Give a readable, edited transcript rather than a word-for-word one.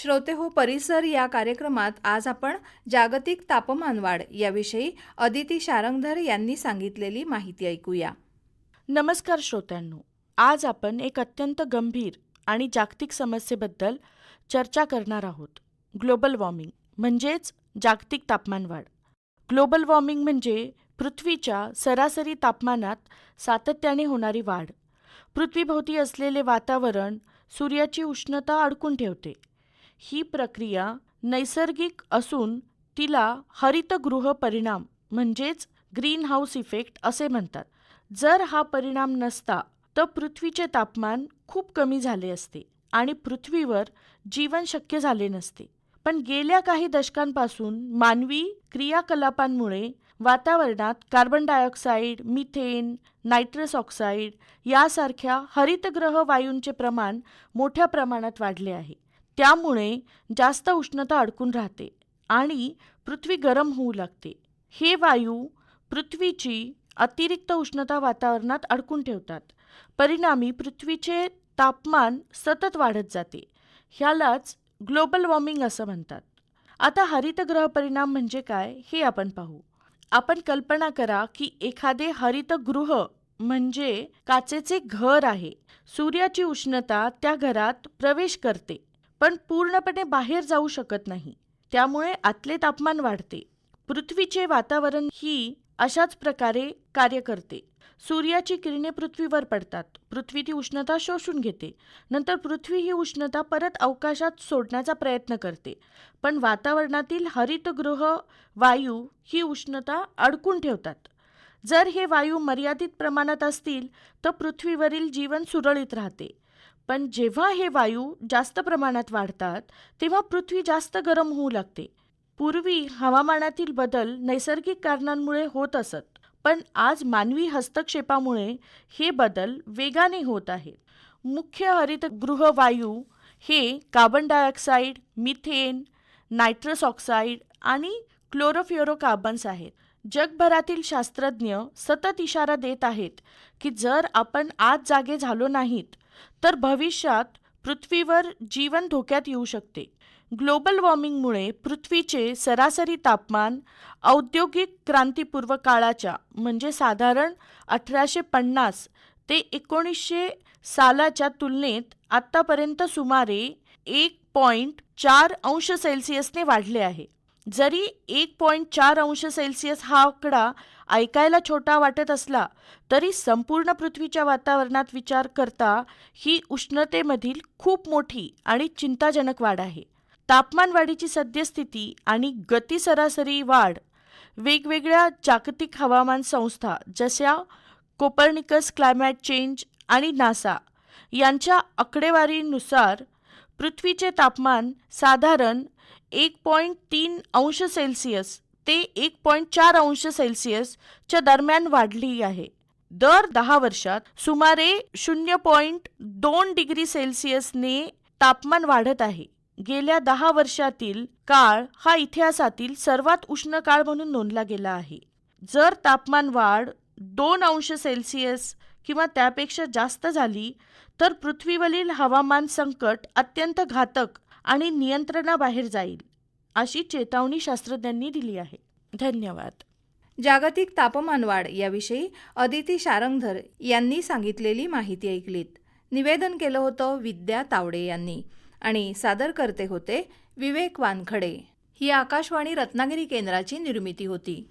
श्रोते हो परिसर या कार्यक्रमात आज आपण जागतिक तापमानवाढ याविषयी अदिती शारंगधर यांनी सांगितलेली माहिती ऐकूया. नमस्कार श्रोत्यांनो, आज आपण एक अत्यंत गंभीर आणि जागतिक समस्येबद्दल चर्चा करणार आहोत. ग्लोबल वॉर्मिंग म्हणजेच जागतिक तापमानवाढ. ग्लोबल वॉर्मिंग म्हणजे पृथ्वीच्या सरासरी तापमानात सातत्याने होणारी वाढ. पृथ्वीभोवती असलेले वातावरण सूर्याची उष्णता अडकून ठेवते. ही प्रक्रिया नैसर्गिक असून तिला हरितगृह परिणाम म्हणजेच ग्रीन हाऊस इफेक्ट असे म्हणतात. जर हा परिणाम नसता तर पृथ्वीचे तापमान खूप कमी झाले असते आणि पृथ्वीवर जीवन शक्य झाले नसते. पण गेल्या काही दशकांपासून मानवी क्रियाकलापांमुळे वातावरणात carbon dioxide, methane, nitrous oxide यासारख्या हरितगृह वायूंचे प्रमाण मोठ्या प्रमाणात वाढले आहे. त्यामुळे जास्त उष्णता अडकून राहते आणि पृथ्वी गरम होऊ लागते. हे वायू पृथ्वीची अतिरिक्त उष्णता वातावरणात अडकून ठेवतात. परिणामी पृथ्वीचे तापमान सतत वाढत जाते. ह्यालाच ग्लोबल वॉर्मिंग असं म्हणतात. आता हरितगृह परिणाम म्हणजे काय हे आपण पाहू. आपण कल्पना करा की एखादे हरितगृह म्हणजे काचेचे घर आहे. सूर्याची उष्णता त्या घरात प्रवेश करते पण पूर्णपणे बाहेर जाऊ शकत नाही. त्यामुळे आतले तापमान वाढते. पृथ्वीचे वातावरण ही अशाच प्रकारे कार्य करते. सूर्याची किरणे पृथ्वीवर पडतात. पृथ्वी ती उष्णता शोषून घेते. नंतर पृथ्वी ही उष्णता परत अवकाशात सोडण्याचा प्रयत्न करते. पण वातावरणातील हरितगृह वायू ही उष्णता अडकून ठेवतात. जर हे वायू मर्यादित प्रमाणात असतील तर पृथ्वीवरील जीवन सुरळीत राहते. पण जेव्हा हे वायू जास्त प्रमाणात वाढतात तेव्हा पृथ्वी जास्त गरम होऊ लागते. पूर्वी हवामानातील बदल नैसर्गिक कारणांमुळे होत असत, पण आज मानवी हस्तक्षेपामुळे हे बदल वेगाने होत आहेत. मुख्य हरितगृह वायू हे carbon dioxide, methane, nitrous oxide आणि क्लोरोफ्लोरोकार्बन्स आहेत. जगभरातील शास्त्रज्ञ सतत इशारा देत आहेत की जर आपण आज जागे झालो नाहीत तर भविष्यात पृथ्वीवर जीवन धोक्यात येऊ शकते. ग्लोबल वॉर्मिंगमुळे पृथ्वीचे सरासरी तापमान औद्योगिक क्रांतीपूर्व काळाच्या म्हणजे साधारण 1850 ते 1900 सालाच्या तुलनेत आत्तापर्यंत सुमारे 1.4 अंश सेल्सिअसने वाढले आहे. जरी 1.4 अंश सेल्सिअस हा आकडा ऐकायला छोटा वाटत असला तरी संपूर्ण पृथ्वीच्या वातावरणात विचार करता ही उष्णतेमधील खूप मोठी आणि चिंताजनक वाढ आहे. तापमानवाढीची सद्यस्थिती आणि गती सरासरी वाढ वेगवेगळ्या जागतिक हवामान संस्था जशा कोपर्निकस क्लायमेट चेंज आणि नासा यांच्या आकडेवारीनुसार पृथ्वीचे तापमान साधारण 1.3 अंश सेल्सिअस ते 1.4 अंश सेल्सिअसच्या दरम्यान वाढली आहे. दर 10 वर्षात सुमारे 0.2 डिग्री सेल्सिअसने तापमान वाढत आहे. गेल्या 10 वर्षातील काळ हा इतिहासातील सर्वात उष्ण काळ म्हणून नोंदला गेला आहे. जर तापमान वाढ 2 अंश सेल्सिअस किंवा त्यापेक्षा जास्त झाली तर पृथ्वीवरील हवामान संकट अत्यंत घातक आणि नियंत्रणाबाहेर जाईल, अशी चेतावणी शास्त्रज्ञांनी दिली आहे. धन्यवाद. जागतिक तापमानवाढ याविषयी अदिती शारंगधर यांनी सांगितलेली माहिती ऐकलीत. निवेदन केलं होतं विद्या तावडे यांनी आणि सादर करते होते विवेक वानखडे. ही आकाशवाणी रत्नागिरी केंद्राची निर्मिती होती.